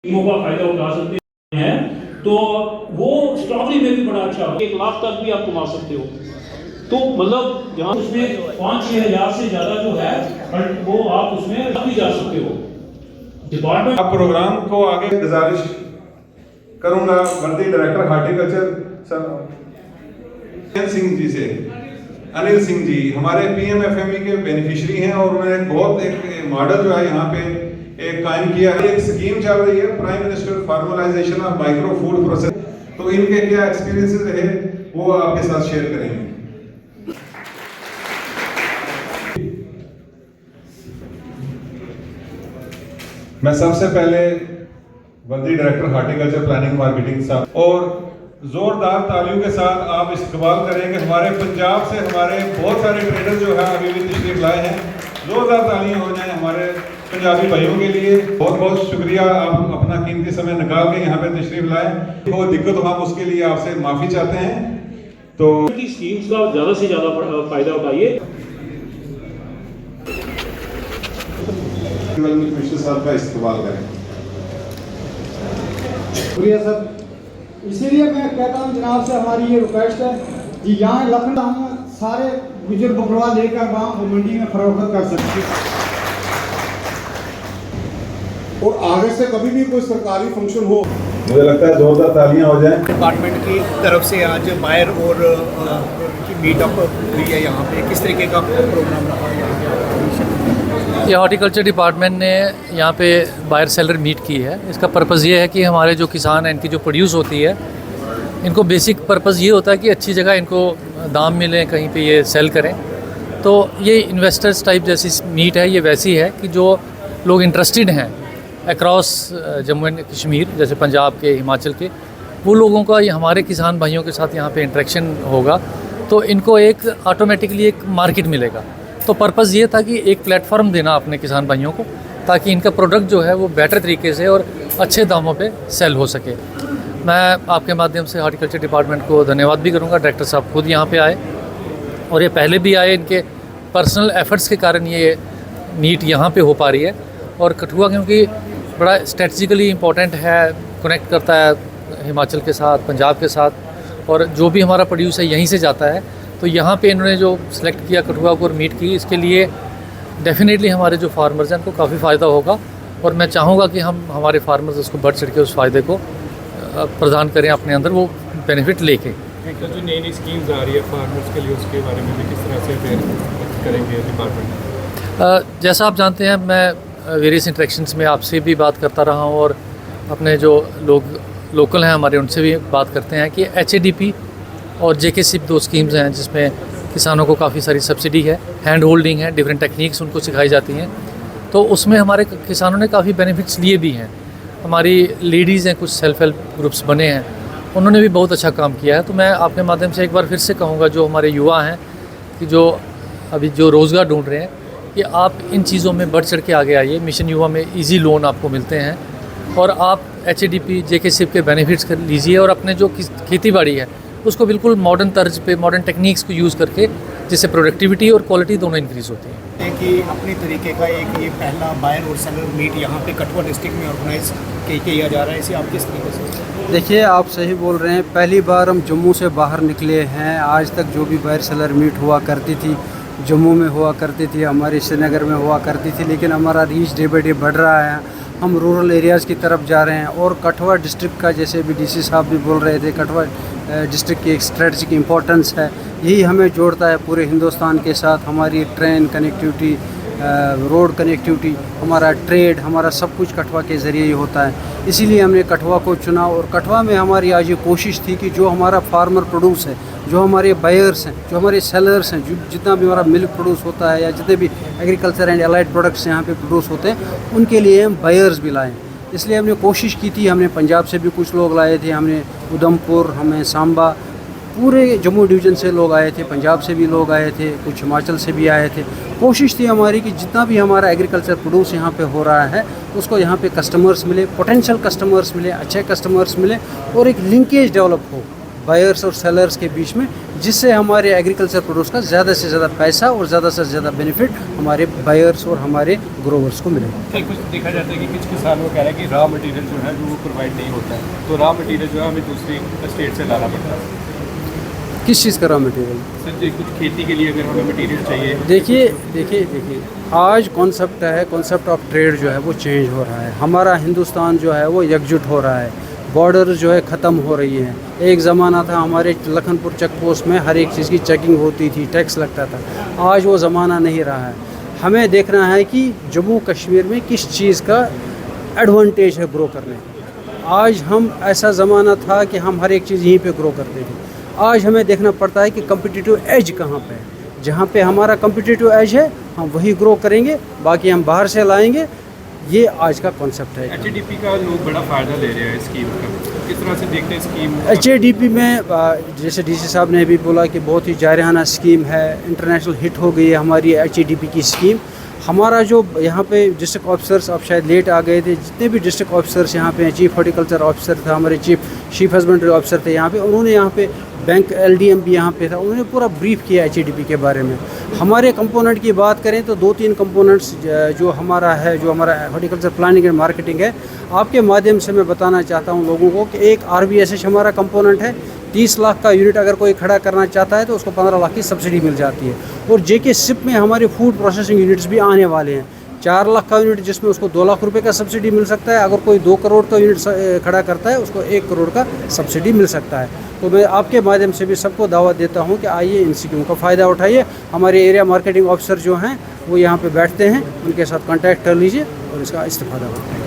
स्कीमों का फायदा उठा सकते हैं तो वो स्ट्रॉबेरी में भी बड़ा अच्छा हो, 1 लाख तक भी आप कमा सकते हो। तो मतलब जहाँ उसमें 5-6 हज़ार से ज्यादा जो है वो आप उसमें भी जा सकते हो। डिपार्टमेंट अब प्रोग्राम को आगे गुजारिश करूंगा वर्दी director horticulture sir Singh ji से। अनिल सिंह जी हमारे पीएमएफएमई के बेनिफिशियरी हैं और उन्होंने एक मॉडल जो है यहाँ पे एक कायम किया है। एक स्कीम चल रही है prime minister formalisation of micro food process, तो इनके क्या एक्सपीरियंसेस रहे वो आपके साथ शेयर करेंगे। मैं सबसे पहले वर्दी डायरेक्टर हार्टिकल्चर प्लानिंग मार्केटिंग साहब और जोरदार तालियों के साथ आप इस्तकबाल करेंगे। हमारे पंजाब से हमारे बहुत सारे ट्रेडर जो है अभी भी तशरीफ लाए हैं, जोरदार तालियां हो जाएं हमारे पंजाबी भाइयों के लिए। बहुत बहुत शुक्रिया, आप अपना कीमती समय निकाल के यहाँ पे तशरीफ लाए। कोई दिक्कत हो हम उसके लिए आपसे माफी चाहते हैं। तो स्कीम्स का ज्यादा से ज्यादा फायदा उठाइए। कमिश्नर साहब का इस्तेमाल करें। शुक्रिया सर। इसीलिए मैं कहता हूँ जनाब से हमारी ये रिक्वेस्ट है कि यहाँ लखनऊ हम सारे गुजर बकरवा लेकर वहाँ मंडी में फरोख्त कर सकते हैं। और आगे से कभी भी कोई सरकारी फंक्शन हो, मुझे लगता है जोरदार तालियां हो जाएं। डिपार्टमेंट की तरफ से आज बायर और की मीटअप हुई है यहाँ पे, किस तरीके का प्रोग्राम रहा है यहाँ पे? ये हॉर्टिकल्चर डिपार्टमेंट ने यहाँ पे बायर सेलर मीट की है। इसका पर्पज़ ये है कि हमारे जो किसान हैं इनकी जो प्रोड्यूस होती है, इनको बेसिक पर्पज़ ये होता है कि अच्छी जगह इनको दाम मिले, कहीं पे ये सेल करें। तो ये इन्वेस्टर्स टाइप जैसी मीट है, ये वैसी है कि जो लोग इंटरेस्टेड हैं अक्रॉस जम्मू एंड कश्मीर, जैसे पंजाब के, हिमाचल के, वो लोगों का ये हमारे किसान भाइयों के साथ यहाँ पे इंटरेक्शन होगा, तो इनको एक ऑटोमेटिकली एक मार्केट मिलेगा। तो पर्पज़ ये था कि एक प्लेटफॉर्म देना अपने किसान भाइयों को, ताकि इनका प्रोडक्ट जो है वो बेटर तरीके से और अच्छे दामों पे सेल हो सके। मैं आपके माध्यम से हॉर्टिकल्चर डिपार्टमेंट को धन्यवाद भी करूँगा। डायरेक्टर साहब खुद यहाँ पे आए और ये पहले भी आए, इनके पर्सनल एफर्ट्स के कारण ये मीट यहाँ पे हो पा रही है। और कठुआ क्योंकि बड़ा स्ट्रेटजिकली इम्पोर्टेंट है, कनेक्ट करता है हिमाचल के साथ, पंजाब के साथ, और जो भी हमारा प्रोड्यूस है यहीं से जाता है। तो यहाँ पे इन्होंने जो सिलेक्ट किया कठुआ को और मीट की, इसके लिए डेफिनेटली हमारे जो फार्मर्स हैं उनको काफ़ी फ़ायदा होगा। और मैं चाहूँगा कि हम हमारे फार्मर्स उसको बढ़ चढ़ के उस फ़ायदे को प्रदान करें अपने अंदर, वो बेनिफिट लेके। तो जो नई नई स्कीम्स आ रही है फार्मर्स के लिए, उसके बारे में भी किस तरह से फिर करेंगे डिपार्टमेंट? जैसा आप जानते हैं, मैं वेरियस इंटरेक्शंस में आपसे भी बात करता रहा हूँ और अपने जो लोग लोकल हैं हमारे, उनसे भी बात करते हैं कि HADP और JKSIP 2 स्कीम्स हैं जिसमें किसानों को काफ़ी सारी सब्सिडी है, हैंड होल्डिंग है, डिफरेंट टेक्निक्स उनको सिखाई जाती हैं। तो उसमें हमारे किसानों ने काफ़ी बेनिफिट्स लिए भी हैं। हमारी लेडीज़ हैं, कुछ सेल्फ हेल्प ग्रुप्स बने हैं, उन्होंने भी बहुत अच्छा काम किया है। तो मैं आपके माध्यम से एक बार फिर से कहूँगा, जो हमारे युवा हैं कि जो अभी जो रोज़गार ढूंढ रहे हैं, कि आप इन चीज़ों में बढ़ चढ़ के आगे आइए। मिशन युवा में ईजी लोन आपको मिलते हैं और आप HADP JKSIP के बेनिफिट्स कर लीजिए और अपने जो खेती बाड़ी है उसको बिल्कुल मॉडर्न तर्ज पे, मॉडर्न टेक्निक्स को यूज़ करके, जिससे प्रोडक्टिविटी और क्वालिटी दोनों इंक्रीज़ होती है। कि अपने तरीके का एक ये पहला बायर और सेलर मीट यहाँ पे कठुआ डिस्ट्रिक्ट में ऑर्गेनाइज किया जा रहा है, इसे आप किस तरीके से? देखिए, आप सही बोल रहे हैं। पहली बार हम जम्मू से बाहर निकले हैं। आज तक जो भी बायर सेलर मीट हुआ करती थी, जम्मू में हुआ करती थी, हमारे श्रीनगर में हुआ करती थी, लेकिन हमारा रीच डे बाई डे बढ़ रहा है। हम रूरल एरियाज़ की तरफ जा रहे हैं और कठुआ डिस्ट्रिक्ट का, जैसे भी DC साहब भी बोल रहे थे, कठुआ डिस्ट्रिक्ट की एक स्ट्रेटजिक इम्पोर्टेंस है। यही हमें जोड़ता है पूरे हिंदुस्तान के साथ। हमारी ट्रेन कनेक्टिविटी, रोड कनेक्टिविटी, हमारा ट्रेड, हमारा सब कुछ कठुआ के ज़रिए ही होता है। इसीलिए हमने कठुआ को चुना और कठुआ में हमारी आज ये कोशिश थी कि जो हमारा फार्मर प्रोड्यूस है, जो हमारे बायर्स हैं, जो हमारे सेलर्स हैं, जितना भी हमारा मिल्क प्रोड्यूस होता है या जितने भी एग्रीकल्चर एंड एलाइड प्रोडक्ट्स यहाँ पे प्रोड्यूस होते हैं, उनके लिए हम बायर्स भी लाएँ। इसलिए हमने कोशिश की थी। हमने पंजाब से भी कुछ लोग लाए थे, हमने उधमपुर, हमें सांबा, पूरे जम्मू डिवीज़न से लोग आए थे, पंजाब से भी लोग आए थे, कुछ हिमाचल से भी आए थे। कोशिश थी हमारी कि जितना भी हमारा एग्रीकल्चर प्रोड्यूस यहाँ पे हो रहा है उसको यहाँ पे कस्टमर्स मिले, पोटेंशियल कस्टमर्स मिले, अच्छे कस्टमर्स मिले और एक लिंकेज डेवलप हो बायर्स और सेलर्स के बीच में, जिससे हमारे एग्रीकल्चर प्रोड्यूस का ज़्यादा से ज़्यादा पैसा और ज़्यादा से ज़्यादा बेनिफिट हमारे बायर्स और हमारे ग्रोवर्स को मिले। कुछ देखा जाता है कि कुछ किसान वो कह रहे हैं कि रॉ मटेरियल जो है वो प्रोवाइड नहीं होता है, तो रॉ मटेरियल जो है हमें दूसरी स्टेट से लाना पड़ता है। किस चीज़ का रॉ मटेरियल? सर जी कुछ खेती के लिए अगर हमें मटेरियल चाहिए। देखिए आज कॉन्सेप्ट ऑफ ट्रेड जो है वो चेंज हो रहा है। हमारा हिंदुस्तान जो है वो एकजुट हो रहा है, बॉर्डर जो है ख़त्म हो रही है। एक ज़माना था हमारे लखनपुर चेक पोस्ट में हर एक चीज़ की चेकिंग होती थी, टैक्स लगता था। आज वो ज़माना नहीं रहा है। हमें देखना है कि जम्मू कश्मीर में किस चीज़ का एडवांटेज है ग्रो करने का। आज हम ऐसा ज़माना था कि हम हर एक चीज़ यहीं पे ग्रो करते थे। आज हमें देखना पड़ता है कि कम्पिटिटिव एज कहाँ पे है। जहाँ पे हमारा कम्पिटिटिव एज है हम वही ग्रो करेंगे, बाकी हम बाहर से लाएंगे। ये आज का कॉन्सेप्ट है। HADP का लोग बड़ा फ़ायदा ले रहे हैं स्कीम का, किस तरह से देखते हैं स्कीम? HADP में जैसे DC साहब ने भी बोला कि बहुत ही जारहाना स्कीम है, इंटरनेशनल हिट हो गई है हमारी HADP की स्कीम। हमारा जो यहाँ पे डिस्ट्रिक्ट ऑफिसर्स, अब शायद लेट आ गए थे, जितने भी डिस्ट्रिक्ट ऑफिसर्स यहाँ पे हैं, चीफ हॉर्टिकल्चर ऑफिसर था, हमारे चीफ हस्बेंड्री ऑफिसर थे यहाँ पे, उन्होंने यहाँ पे बैंक LDM भी यहाँ पे था, उन्होंने पूरा ब्रीफ किया HADP के बारे में। हमारे कंपोनेंट की बात करें तो 2-3 कंपोनेंट्स जो हमारा हॉर्टिकल्चर प्लानिंग एंड मार्केटिंग है, आपके माध्यम से मैं बताना चाहता हूँ लोगों को कि एक RBSH हमारा कंपोनेंट है। 30 लाख का यूनिट अगर कोई खड़ा करना चाहता है तो उसको 15 लाख की सब्सिडी मिल जाती है। और JK SIP में हमारे फूड प्रोसेसिंग यूनिट्स भी आने वाले हैं। 4 लाख का यूनिट जिसमें उसको 2 लाख रुपए का सब्सिडी मिल सकता है। अगर कोई 2 करोड़ का यूनिट खड़ा करता है उसको 1 करोड़ का सब्सिडी मिल सकता है। तो मैं आपके माध्यम से भी सबको दावत देता हूं कि आइए इन स्कीमों का फ़ायदा उठाइए। हमारे एरिया मार्केटिंग ऑफिसर जो हैं वो यहाँ पे बैठते हैं, उनके साथ कांटेक्ट कर लीजिए और इसका इस्तेफादा करते हैं।